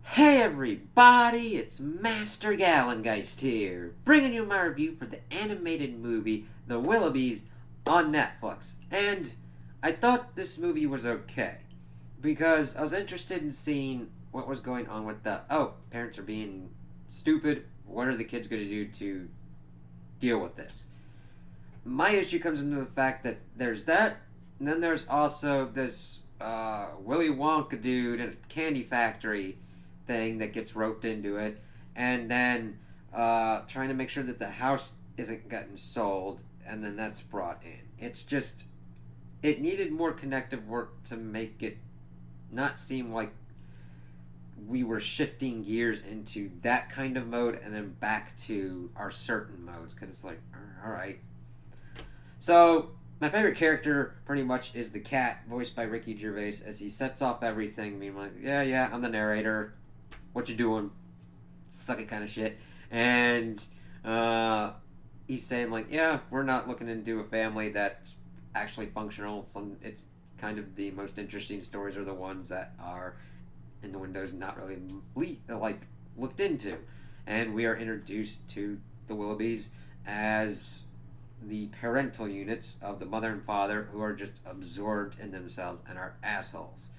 Hey everybody, it's Master Gallengeist here, bringing you my review for the animated movie The Willoughbys on Netflix. And I thought this movie was okay, because I was interested in seeing what was going on with parents are being stupid, what are the kids going to do to deal with this? My issue comes into the fact that there's that, and then there's also this Willy Wonka dude in a candy factory thing that gets roped into it, and then trying to make sure that the house isn't getting sold, and then that's brought in. It's just, it needed more connective work to make it not seem like we were shifting gears into that kind of mode and then back to our certain modes, because it's like, all right. So my favorite character pretty much is the cat, voiced by Ricky Gervais, as he sets off everything, being like, yeah, I'm the narrator. What you doing? Suck it kind of shit. And he's saying, like, yeah, we're not looking into a family that's actually functional. It's kind of the most interesting stories are the ones that are in the windows not really looked into. And we are introduced to the Willoughbys as the parental units of the mother and father, who are just absorbed in themselves and are assholes.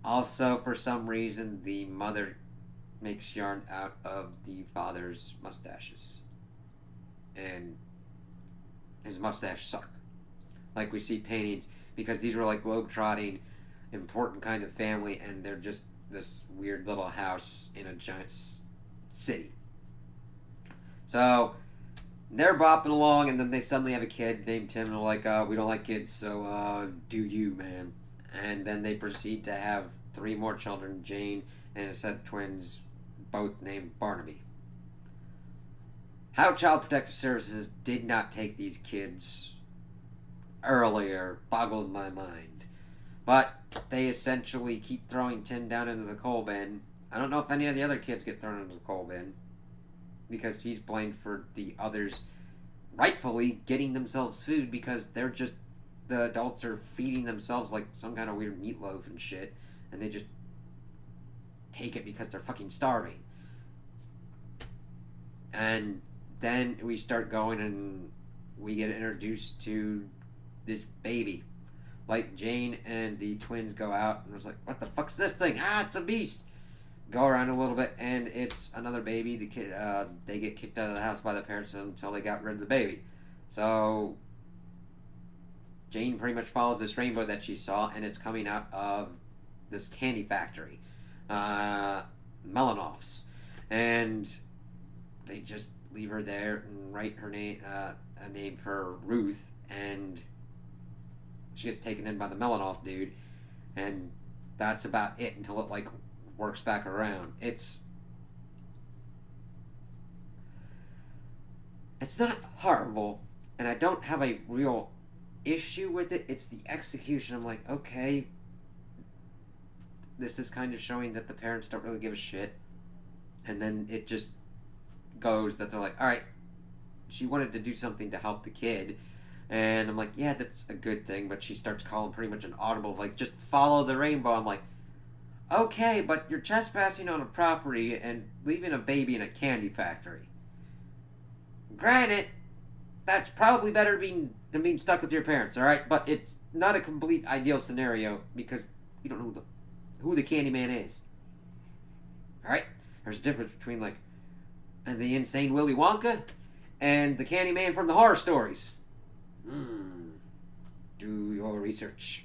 Also, for some reason, the mother makes yarn out of the father's mustaches. And his mustache suck. Like we see paintings, because these were like globe-trotting, important kind of family, and they're just this weird little house in a giant city. So, they're bopping along, and then they suddenly have a kid named Tim, and they're like, we don't like kids, so, do you, man. And then they proceed to have three more children, Jane and a set of twins, both named Barnaby. How Child Protective Services did not take these kids earlier boggles my mind. But they essentially keep throwing Tim down into the coal bin. I don't know if any of the other kids get thrown into the coal bin, because he's blamed for the others rightfully getting themselves food, because the adults are feeding themselves like some kind of weird meatloaf and shit, and they just take it because they're fucking starving. And then we start going, and we get introduced to this baby. Like, Jane and the twins go out, and was like, what the fuck's this thing? It's a beast. Go around a little bit, and it's another baby. The kid, they get kicked out of the house by the parents until they got rid of the baby. So Jane pretty much follows this rainbow that she saw, and it's coming out of this candy factory, Melanoff's, and they just leave her there and write her name, a name for Ruth, and she gets taken in by the Melanoff dude, and that's about it until it works back around. It's not horrible, and I don't have a real issue with it. It's the execution. I'm like, okay, this is kind of showing that the parents don't really give a shit, and then it just goes that they're like, all right, she wanted to do something to help the kid, and I'm like, yeah, that's a good thing, but she starts calling pretty much an audible, like, just follow the rainbow. I'm like, okay, but you're trespassing on a property and leaving a baby in a candy factory. Granted, that's probably better than being stuck with your parents, alright? But it's not a complete ideal scenario, because you don't know who the Candyman is. Alright? There's a difference between, and the insane Willy Wonka and the Candyman from the horror stories. Do your research.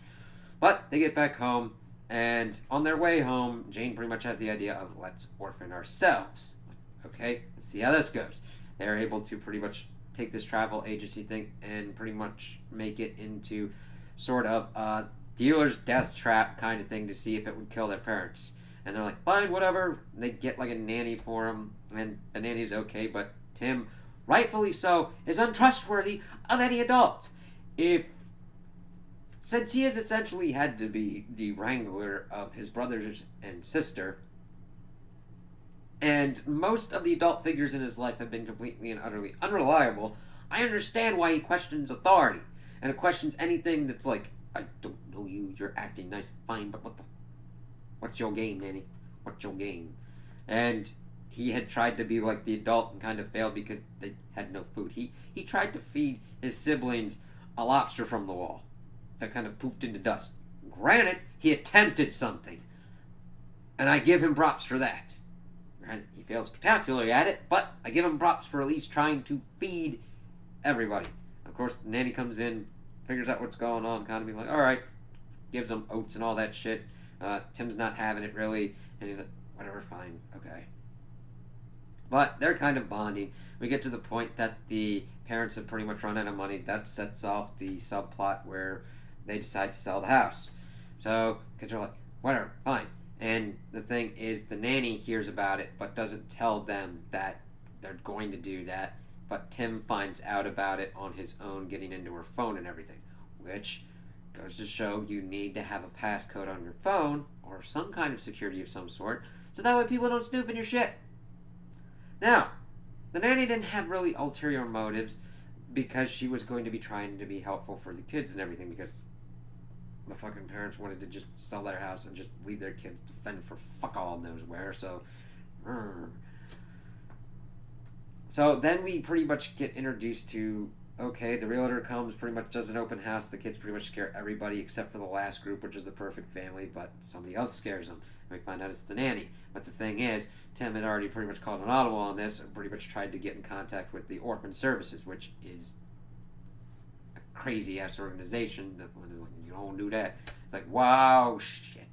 But they get back home, and on their way home, Jane pretty much has the idea of, let's orphan ourselves. Okay, let's see how this goes. They're able to pretty much take this travel agency thing and pretty much make it into sort of a dealer's death trap kind of thing to see if it would kill their parents. And they're like, fine, whatever. And they get a nanny for him, and the nanny's okay, but Tim, rightfully so, is untrustworthy of any adult. Since he has essentially had to be the wrangler of his brothers and sister, and most of the adult figures in his life have been completely and utterly unreliable, I understand why he questions authority, and questions anything that's like, I don't know you, you're acting nice, fine, but what's your game, nanny? what you'll gain. And he had tried to be like the adult and kind of failed because they had no food. He tried to feed his siblings a lobster from the wall that kind of poofed into dust. Granted, he attempted something, and I give him props for that. Granted, he fails spectacularly at it, but I give him props for at least trying to feed everybody. Of course, the nanny comes in, figures out what's going on, kind of being like, all right, gives them oats and all that shit. Tim's not having it really, and he's like, whatever, fine, okay. But they're kind of bonding. We get to the point that the parents have pretty much run out of money. That sets off the subplot where they decide to sell the house. So, kids are like, whatever, fine. And the thing is, the nanny hears about it, but doesn't tell them that they're going to do that. But Tim finds out about it on his own, getting into her phone and everything. Which goes to show you need to have a passcode on your phone, or some kind of security of some sort, so that way people don't snoop in your shit. Now, the nanny didn't have really ulterior motives because she was going to be trying to be helpful for the kids and everything, because the fucking parents wanted to just sell their house and just leave their kids to fend for fuck all knows where, so... So then we pretty much get introduced to, okay, the realtor comes, pretty much does an open house, the kids pretty much scare everybody except for the last group, which is the perfect family, but somebody else scares them. And we find out it's the nanny. But the thing is, Tim had already pretty much called an audible on this and pretty much tried to get in contact with the Orphan Services, which is a crazy-ass organization. That is like, you don't do that. It's like, wow, shit.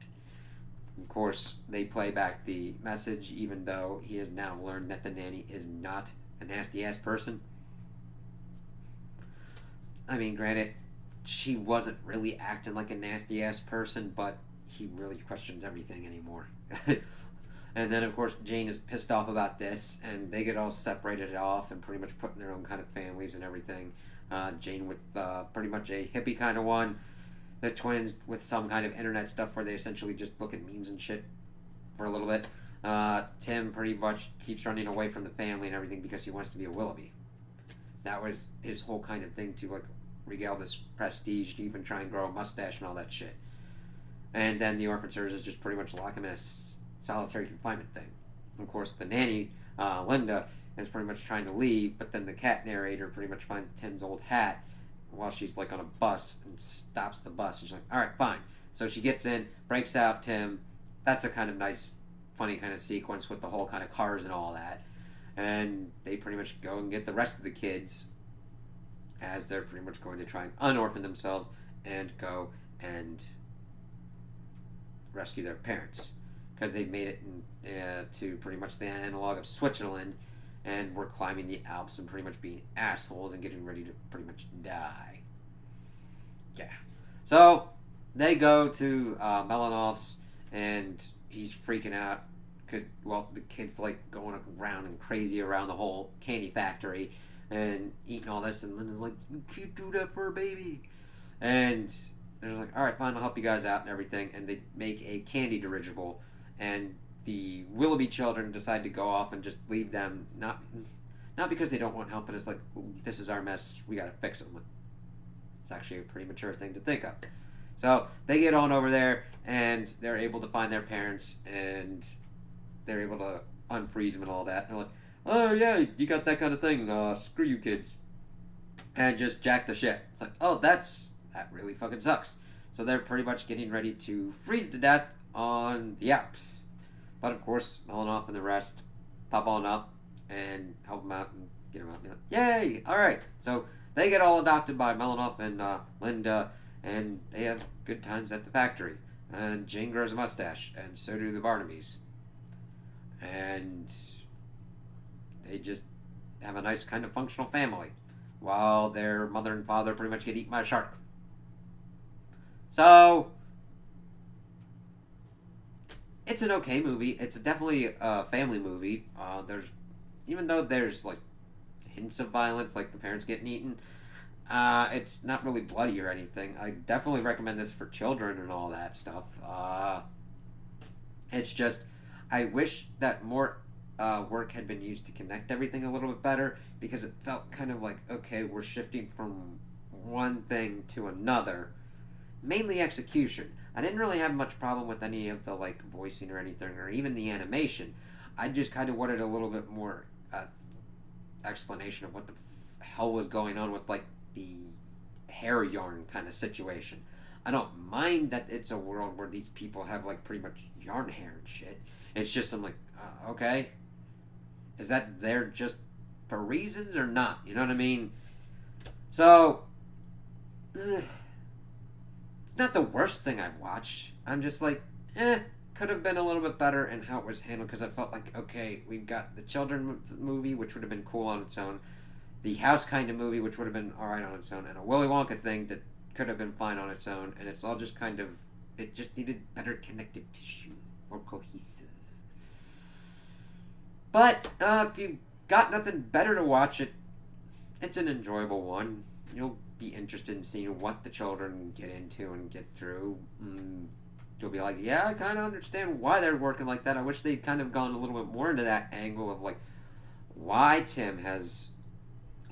Of course, they play back the message, even though he has now learned that the nanny is not a nasty-ass person. I mean, granted, she wasn't really acting like a nasty-ass person, but he really questions everything anymore. And then, of course, Jane is pissed off about this, and they get all separated off and pretty much put in their own kind of families and everything. Jane with pretty much a hippie kind of one. The twins with some kind of internet stuff where they essentially just look at memes and shit for a little bit. Tim pretty much keeps running away from the family and everything because he wants to be a Willoughby. That was his whole kind of thing, to like regale this prestige, to even try and grow a mustache and all that shit. And then the Orphan Services just pretty much lock him in a solitary confinement thing. Of course, the nanny, Linda, is pretty much trying to leave, but then the cat narrator pretty much finds Tim's old hat while she's like on a bus and stops the bus. She's like, alright, fine. So she gets in, breaks out Tim. That's a kind of nice, funny kind of sequence with the whole kind of cars and all that. And they pretty much go and get the rest of the kids as they're pretty much going to try and unorphan themselves and go and rescue their parents. Because they've made it to pretty much the analog of Switzerland, and we're climbing the Alps and pretty much being assholes and getting ready to pretty much die. Yeah. So, they go to Melanoff's, and he's freaking out because, well, the kid's like going around and crazy around the whole candy factory and eating all this, and Linda's like, you can't do that for a baby. And they're like, alright, fine, I'll help you guys out and everything. And they make a candy dirigible, and the Willoughby children decide to go off and just leave them, not because they don't want help, but it's like, this is our mess, we gotta fix it. It's actually a pretty mature thing to think of. So they get on over there, and they're able to find their parents, and they're able to unfreeze them and all that. And they're like, oh yeah, you got that kind of thing, screw you kids. And just jack the shit. It's like, oh, that really fucking sucks. So they're pretty much getting ready to freeze to death on the Alps. But of course, Melanoff and the rest pop on up and help them out and get them out. And like, yay! Alright. So they get all adopted by Melanoff and Linda, and they have good times at the factory. And Jane grows a mustache, and so do the Barnabys. And they just have a nice kind of functional family, while their mother and father pretty much get eaten by a shark. So, it's an okay movie. It's definitely a family movie. Even though there's like hints of violence, like the parents getting eaten, it's not really bloody or anything. I definitely recommend this for children and all that stuff. It's just, I wish that more work had been used to connect everything a little bit better, because it felt kind of like, okay, we're shifting from one thing to another. mainly execution. I didn't really have much problem with any of the like voicing or anything, or even the animation. I just kind of wanted a little bit more explanation of what the hell was going on with like the hair yarn kind of situation. I don't mind that it's a world where these people have like pretty much yarn hair and shit. It's just I'm like, okay, is that there just for reasons or not? You know what I mean? So it's not the worst thing I've watched. I'm just like, could have been a little bit better in how it was handled because I felt like, okay, we've got the children movie, which would have been cool on its own, the house kind of movie, which would have been alright on its own, and a Willy Wonka thing that could have been fine on its own, and it's all just kind of, it just needed better connective tissue, more cohesive. But if you've got nothing better to watch, it's an enjoyable one. You'll be interested in seeing what the children get into and get through. You'll be like, yeah, I kind of understand why they're working like that. I wish they'd kind of gone a little bit more into that angle of like why Tim has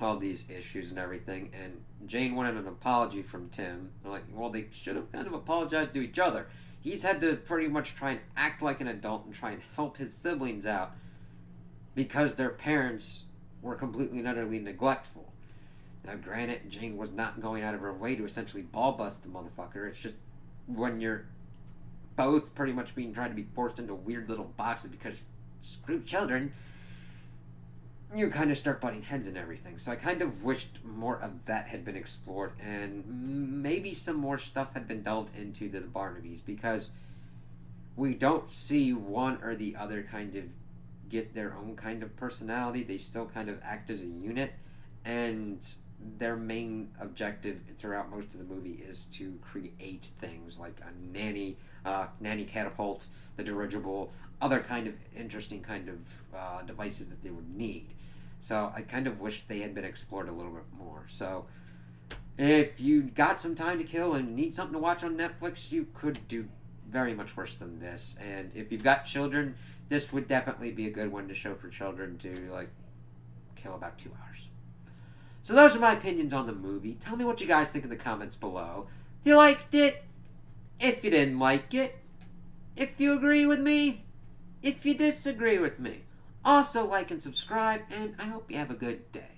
all these issues and everything. And Jane wanted an apology from Tim. They're like, well, they should have kind of apologized to each other. He's had to pretty much try and act like an adult and try and help his siblings out because their parents were completely and utterly neglectful. Now, granted, Jane was not going out of her way to essentially ball bust the motherfucker. It's just when you're both pretty much being tried to be forced into weird little boxes because screw children, you kind of start butting heads and everything. So I kind of wished more of that had been explored and maybe some more stuff had been delved into the Barnabys because we don't see one or the other kind of get their own kind of personality. They still kind of act as a unit, and their main objective throughout most of the movie is to create things like a nanny catapult, the dirigible, other kind of interesting kind of devices that they would need. So I kind of wish they had been explored a little bit more. So if you got some time to kill and need something to watch on Netflix, you could do very much worse than this. And if you've got children, this would definitely be a good one to show for children to like kill about 2 hours. So those are my opinions on the movie. Tell me what you guys think in the comments below. If you liked it, if you didn't like it, if you agree with me, if you disagree with me. Also like and subscribe, and I hope you have a good day.